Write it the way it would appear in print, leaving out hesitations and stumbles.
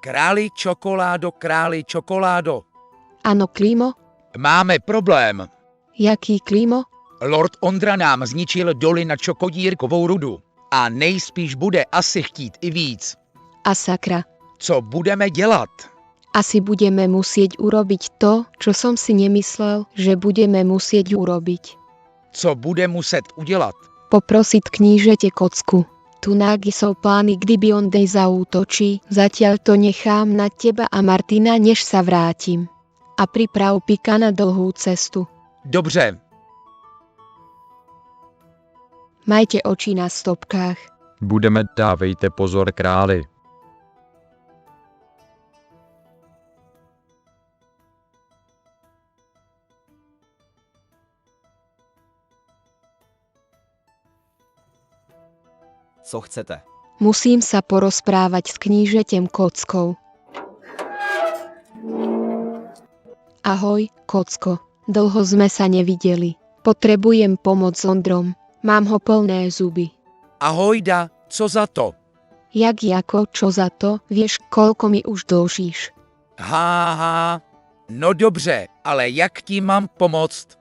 Králi čokoládo. Áno, Klímo? Máme problém. Jaký, Klímo? Lord Ondra nám zničil doly na čokodírkovou rudu. A nejspíš bude asi chtít i víc. A sakra. Co budeme dělat? Asi budeme musieť urobiť to, čo som si nemyslel, že budeme musieť urobiť. Co bude muset udělat? Poprosiť knížete kocku. Tu nágy sú plány, kdyby on dej zaútočí, zatiaľ to nechám na teba a Martina, než sa vrátim. A priprav Pika na dlhú cestu. Dobře. Majte oči na stopkách. Budeme, dávejte pozor králi. Co chcete? Musím sa porozprávať s knížetem Kockou. Ahoj, Kocko. Dlho sme sa nevideli. Potrebujem pomoc s Ondrom. Mám ho plné zuby. Ahojda, co za to? Jak jako, čo za to, vieš, koľko mi už dlžíš. No dobře, ale jak ti mám pomoct?